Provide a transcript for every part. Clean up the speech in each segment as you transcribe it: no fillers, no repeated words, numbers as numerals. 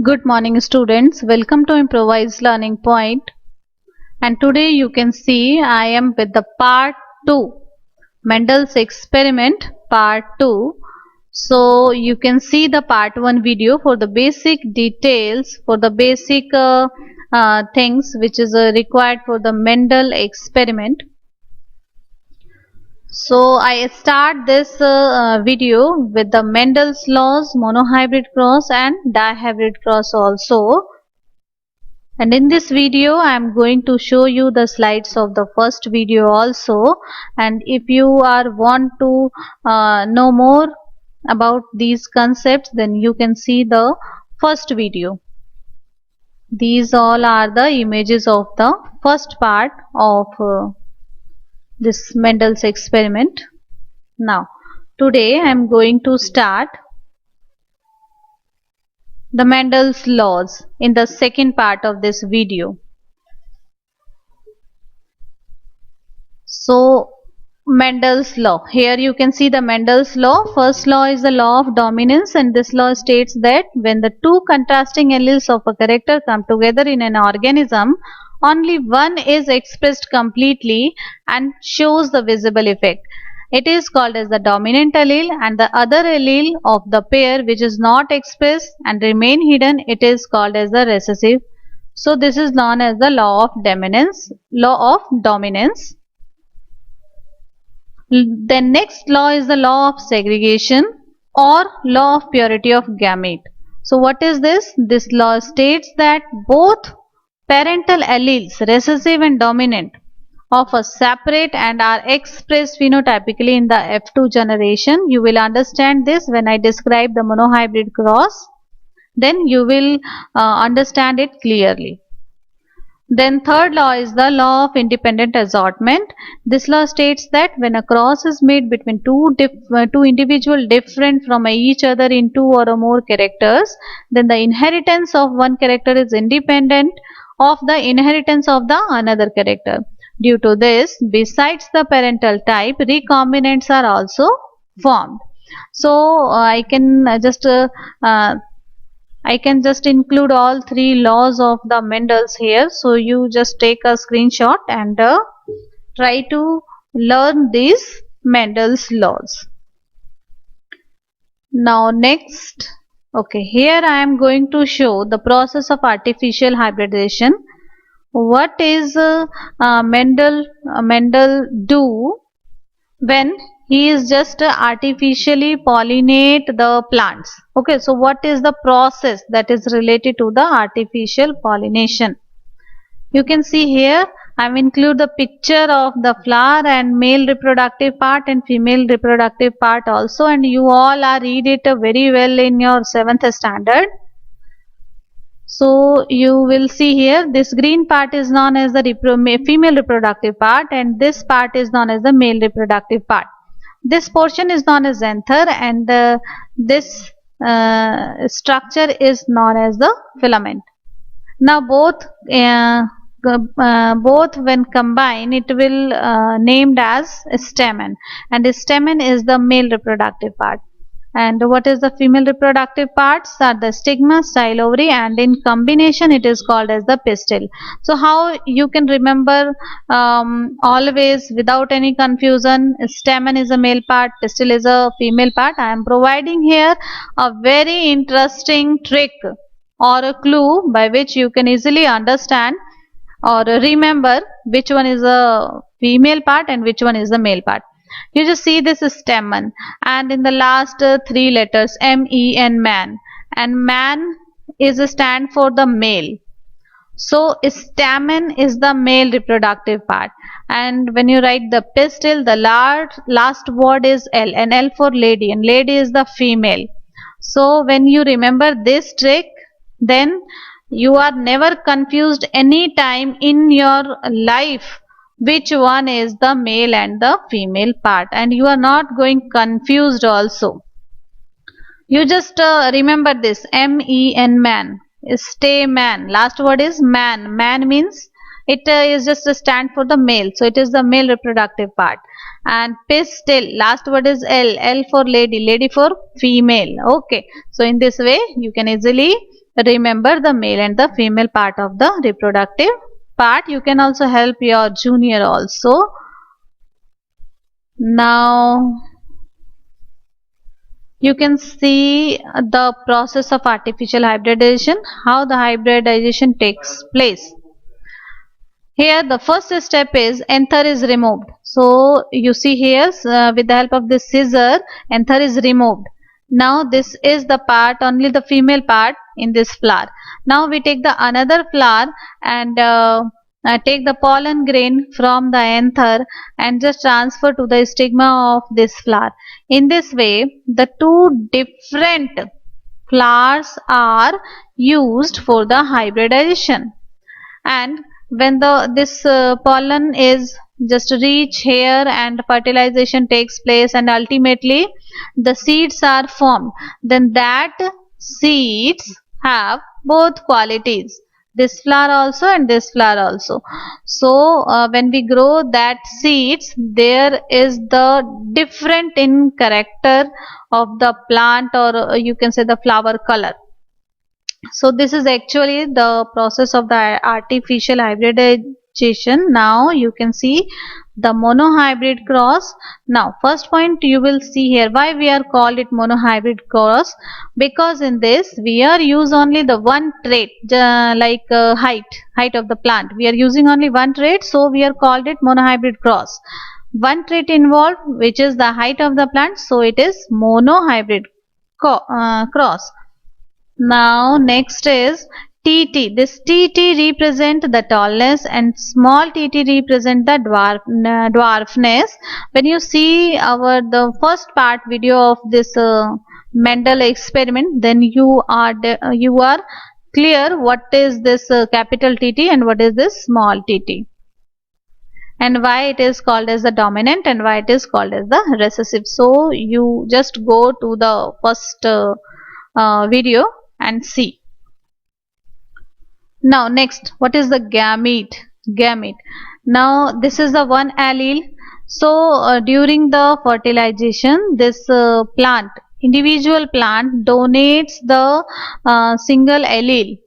Good morning students, welcome to Improvised Learning Point. And today you can see I am with the part 2, Mendel's experiment part 2. So you can see the part 1 video for the basic details, for the basic things which is required for the Mendel experiment. So I start this video with the Mendel's laws, monohybrid cross and dihybrid cross also. And in this video I am going to show you the slides of the first video also, and if you are want to know more about these concepts, then you can see the first video. These all are the images of the first part of this Mendel's experiment. Now today I am going to start the Mendel's laws in the second part of this video. So Mendel's law, here you can see the Mendel's law. First law is the law of dominance, and this law states that when the two contrasting alleles of a character come together in an organism, only one is expressed completely and shows the visible effect. It is called as the dominant allele, and the other allele of the pair which is not expressed and remain hidden, it is called as the recessive. So this is known as the law of dominance. The next law is the law of segregation or law of purity of gamete. So what is this? This law states that both parental alleles, recessive and dominant, of a separate and are expressed phenotypically in the F2 generation. You will understand this when I describe the monohybrid cross. Then you will understand it clearly. Then third law is the law of independent assortment. This law states that when a cross is made between two individuals different from each other in two or more characters, then the inheritance of one character is independent of the inheritance of the another character. Due to this, besides the parental type, recombinants are also formed. So I can just include all three laws of the Mendel's here. So you just take a screenshot and try to learn these Mendel's laws. Now next, okay, here I am going to show the process of artificial hybridization. What is Mendel do when he is just artificially pollinate the plants? Okay, so what is the process that is related to the artificial pollination? You can see here I have included the picture of the flower and male reproductive part and female reproductive part also, and you all are read it very well in your 7th standard. So you will see here this green part is known as the female reproductive part, and this part is known as the male reproductive part. This portion is known as anther, and this structure is known as the filament. Now both when combined, it will named as stamen, and the stamen is the male reproductive part. And what is the female reproductive parts? Are the stigma, style ovary, and in combination it is called as the pistil. So how you can remember always without any confusion, stamen is a male part, pistil is a female part. I am providing here a very interesting trick or a clue by which you can easily understand or remember which one is a female part and which one is the male part. You just see this stamen, and in the last three letters M-E-N, man, and man is a stand for the male. So stamen is the male reproductive part, and when you write the pistil, the last word is L, and L for lady, and lady is the female. So when you remember this trick, then you are never confused any time in your life which one is the male and the female part, and you are not going confused also. You just remember this M-E-N, man, stay man, last word is man. Man means it is just a stand for the male, so it is the male reproductive part. And pistil, last word is L, L for lady, lady for female. Okay, so in this way you can easily remember the male and the female part of the reproductive part. You can also help your junior also. Now you can see the process of artificial hybridization, how the hybridization takes place. Here the first step is anther is removed. So you see here with the help of this scissor, anther is removed. Now this is the part, only the female part in this flower. Now we take the another flower and take the pollen grain from the anther and just transfer to the stigma of this flower. In this way, the two different flowers are used for the hybridization. And when the this pollen is just reach here and fertilization takes place and ultimately the seeds are formed, then that seeds have both qualities, this flower also and this flower also. So when we grow that seeds, there is the different in character of the plant, or you can say the flower color. So this is actually the process of the artificial hybridization. Now you can see the monohybrid cross. Now first point you will see here, why we are called it monohybrid cross, because in this we are use only the one trait, like height of the plant. We are using only one trait, so we are called it monohybrid cross. One trait involved, which is the height of the plant, so it is monohybrid cross. Now next is TT. This TT represent the tallness and small TT represent the dwarfness. When you see the first part video of this Mendel experiment, then you are clear what is this capital TT and what is this small TT, and why it is called as the dominant and why it is called as the recessive. So you just go to the first video and see. Now next, what is the gamete? Now this is the one allele. So during the fertilization, this individual plant donates the single allele.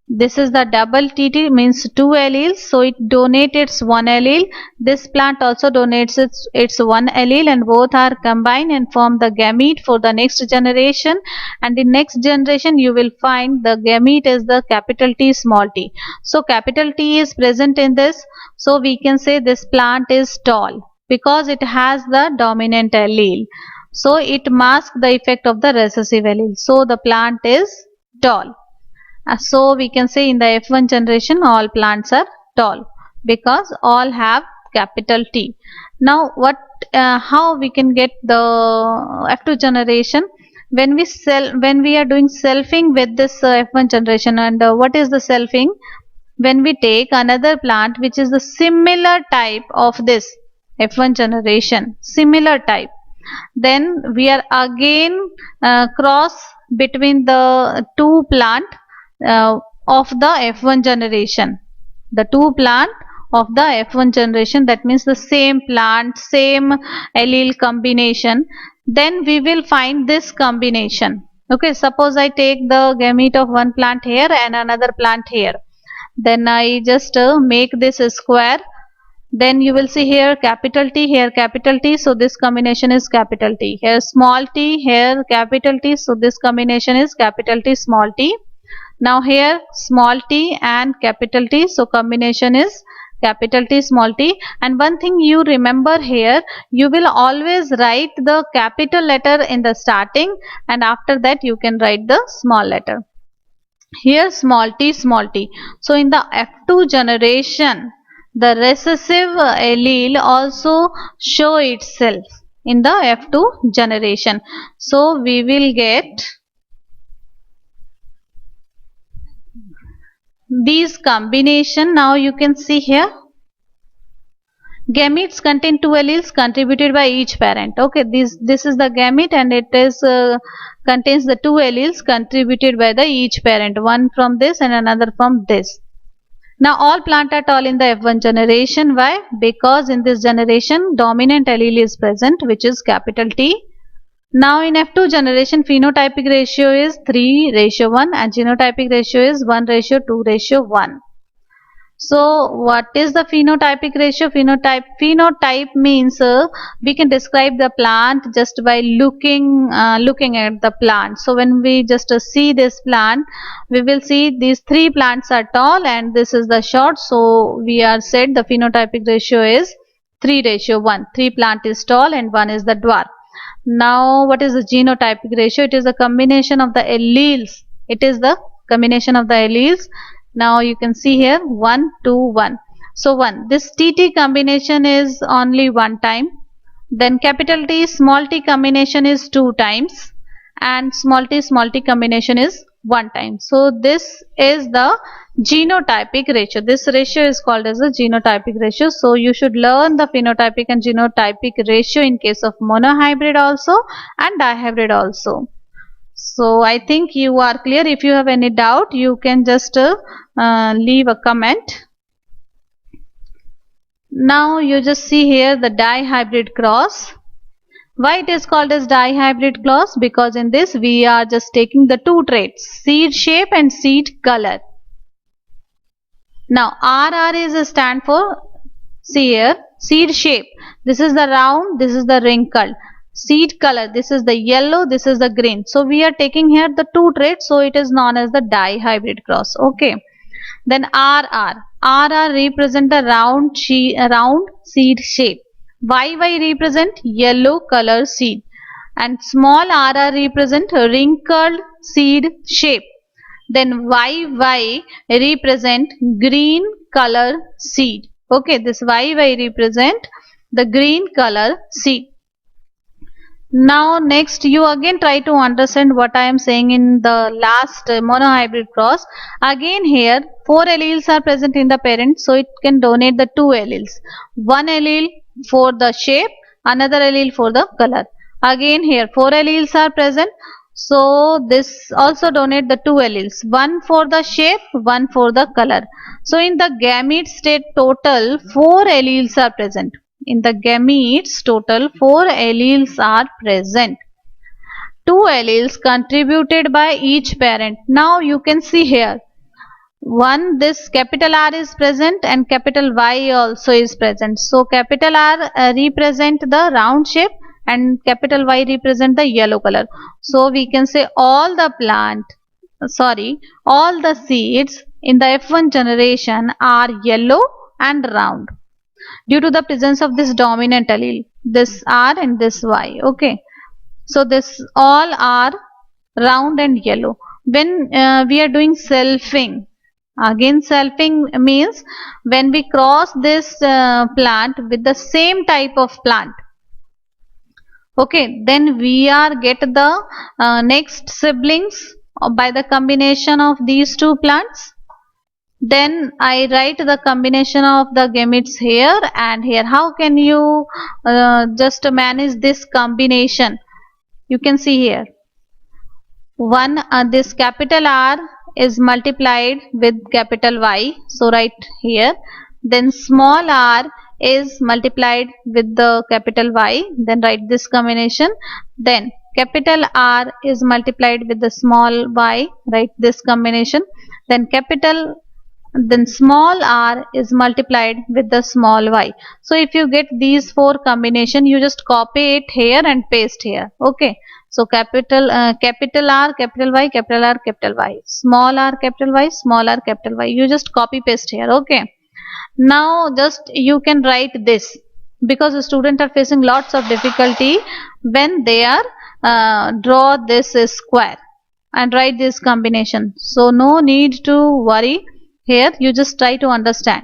This is the double TT, means two alleles, so it donates its one allele. This plant also donates its one allele, and both are combined and form the gamete for the next generation. And in next generation you will find the gamete is the capital T small t. So capital T is present in this, so we can say this plant is tall because it has the dominant allele. So it masks the effect of the recessive allele. So the plant is tall. So we can say in the F1 generation all plants are tall because all have capital T. Now how we can get the F2 generation? When we are doing selfing with this F1 generation, and what is the selfing? When we take another plant which is the similar type of this F1 generation, similar type, then we are again cross between the two plant of the F1 generation, the two plant of the F1 generation, that means the same plant, same allele combination, then we will find this combination. Okay, suppose I take the gamete of one plant here and another plant here, then I just make this a square. Then you will see here capital T, here capital T, so this combination is capital T. Here small t, here capital T, so this combination is capital T small t. Now here small t and capital T, so combination is capital T small t. And one thing you remember here, you will always write the capital letter in the starting, and after that you can write the small letter. Here small t small t. So in the F2 generation, the recessive allele also show itself in the F2 generation. So we will get these combination. Now you can see here gametes contain two alleles contributed by each parent. Okay, this is the gamete, and it is contains the two alleles contributed by the each parent, one from this and another from this. Now all plant are tall in the F1 generation. Why? Because in this generation dominant allele is present, which is capital T. Now in F2 generation, phenotypic ratio is 3:1 and genotypic ratio is 1:2:1. So what is the phenotypic ratio? Phenotype means we can describe the plant just by looking at the plant. So when we just see this plant, we will see these three plants are tall and this is the short. So we are said the phenotypic ratio is 3:1. Three plant is tall and one is the dwarf. Now what is the genotypic ratio? It is a combination of the alleles. It is the combination of the alleles. Now you can see here 1, 2, 1. So 1. This TT combination is only one time. Then capital T small t combination is 2 times. And small t combination is 1 time. So this is the genotypic ratio. This ratio is called as the genotypic ratio. So you should learn the phenotypic and genotypic ratio in case of monohybrid also and dihybrid also. So I think you are clear. If you have any doubt, you can just leave a comment. Now you just see here the dihybrid cross. Why it is called as dihybrid cross? Because in this we are just taking the two traits, seed shape and seed color. Now RR is a stand for, see here, seed shape. This is the round, this is the wrinkled. Seed color, this is the yellow, this is the green. So we are taking here the two traits, so it is known as the dihybrid cross. Okay. Then RR represent the round seed shape. YY represent yellow color seed, and small rr represent wrinkled seed shape. Then YY represent green color seed. Okay, this YY represent the green color seed. Now next you again try to understand what I am saying in the last monohybrid cross. Again here 4 alleles are present in the parent, so it can donate the 2 alleles. One allele for the shape, another allele for the color. Again here 4 alleles are present, so this also donate the 2 alleles. One for the shape, one for the color. So in the gamete state total 4 alleles are present. In the gametes, total 4 alleles are present. 2 alleles contributed by each parent. Now you can see here, one, this capital R is present and capital Y also is present. So capital R represent the round shape and capital Y represent the yellow color. So we can say all the seeds in the F1 generation are yellow and round, due to the presence of this dominant allele, this R and this Y. Okay, so this all are round and yellow. When we are doing selfing, again selfing means when we cross this plant with the same type of plant, okay, then we are get the next siblings by the combination of these two plants. Then I write the combination of the gametes here and here. How can you just manage this combination? You can see here, one, this capital R is multiplied with capital Y, so write here. Then small r is multiplied with the capital Y, then write this combination. Then capital R is multiplied with the small y, write this combination. Then small r is multiplied with the small y. So if you get these four combination, you just copy it here and paste here. Okay, so capital R, capital Y, capital R, capital Y, small r, capital Y, small r, capital Y. You just copy paste here. Okay, now just you can write this, because the students are facing lots of difficulty when they are draw this square and write this combination. So no need to worry. Here you just try to understand.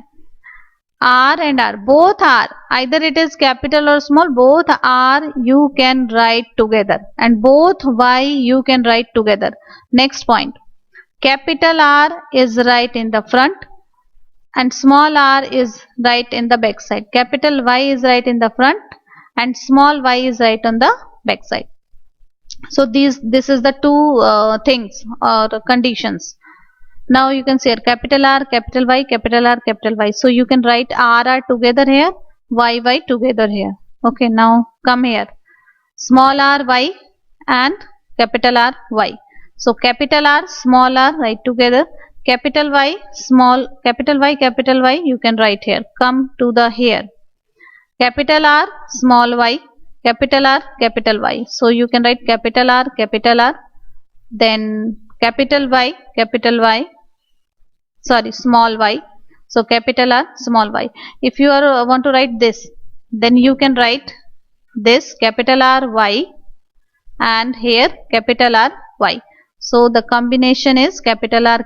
R and R, both are, either it is capital or small, both R you can write together and both Y you can write together. Next point, capital R is right in the front and small r is right in the back side. Capital Y is right in the front and small y is right on the back side. So this is the two things or conditions. Now you can say capital R, capital Y, capital R, capital Y. So you can write R together here, Y, together here. Okay, now come here. Small r, Y, and capital R Y. So capital R, small r, write together. Capital Y, small, capital Y, you can write here. Come to the here. Capital R, small y, capital R, capital Y. So you can write capital R, then capital Y, sorry, small y. So capital R, small y. If you are want to write this, then you can write this capital R Y and here capital R Y. So the combination is capital R,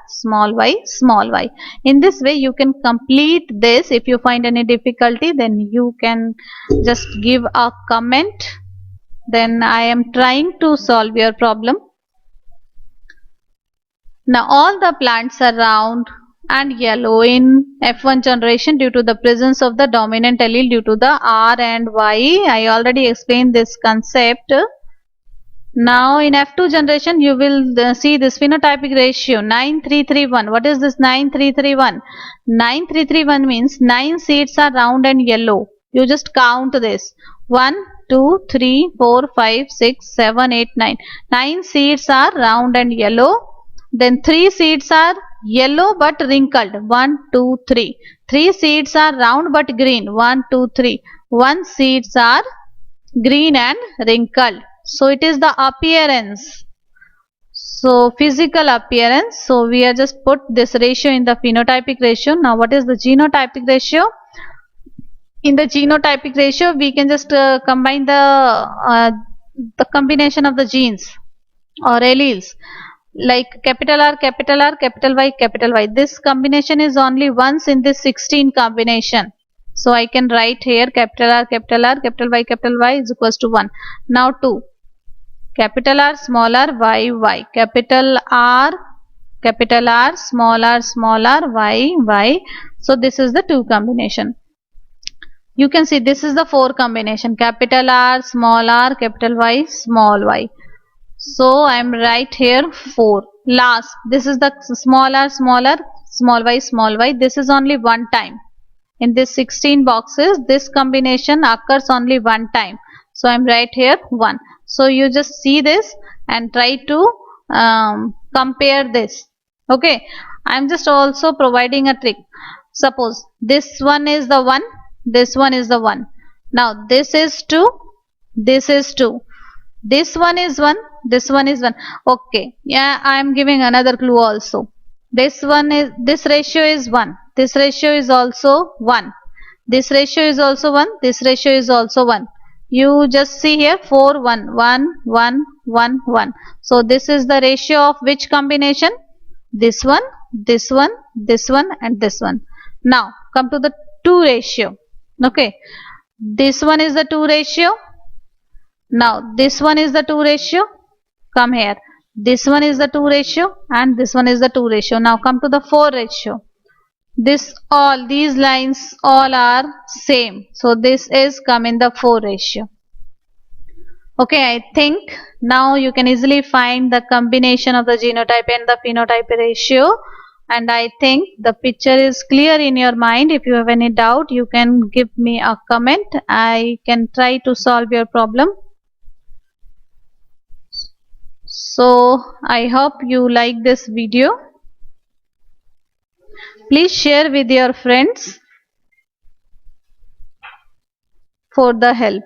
small y. In this way you can complete this. If you find any difficulty, then you can just give a comment. Then I am trying to solve your problem. Now all the plants are round and yellow in F1 generation due to the presence of the dominant allele due to the R and Y. I already explained this concept. Now in F2 generation you will see this phenotypic ratio 9331. What is this 9331? 9331 means 9 seeds are round and yellow. You just count this. 1, 2, 3, 4, 5, 6, 7, 8, 9. 9 seeds are round and yellow. Then 3 seeds are yellow but wrinkled. 1, 2, 3. 3 seeds are round but green. 1, 2, 3. 1 seeds are green and wrinkled. So it is the appearance. So physical appearance. So we are just put this ratio in the phenotypic ratio. Now what is the genotypic ratio? In the genotypic ratio we can just combine the combination of the genes or alleles, like capital R, capital Y. This combination is only once in this 16 combination. So I can write here capital R, capital Y is equals to 1. Now 2. Capital R, Y. Capital R, small r, Y. So this is the 2 combination. You can see this is the 4 combination. Capital R, capital Y, small y. So I am right here 4. Last, this is the small r, small y. This is only one time. In this 16 boxes, this combination occurs only one time. So I am right here 1. So you just see this and try to compare this. Okay. I am just also providing a trick. Suppose this one is the 1, this one is the 1. Now this is 2, this is 2. This one is 1, this one is 1. Okay. Yeah, I am giving another clue also. This ratio is 1. This ratio is also 1. This ratio is also 1. This ratio is also 1. You just see here 4, 1, 1, 1, 1, 1. So this is the ratio of which combination? This one, this one, this one and this one. Now come to the 2 ratio. Okay. This one is the 2 ratio. Now this one is the 2 ratio. Come here. This one is the 2 ratio and this one is the 2 ratio. Now come to the 4 ratio. These lines all are same. So this is come in the 4 ratio. Okay, I think now you can easily find the combination of the genotype and the phenotype ratio. And I think the picture is clear in your mind. If you have any doubt, you can give me a comment. I can try to solve your problem. So I hope you like this video. Please share with your friends for the help.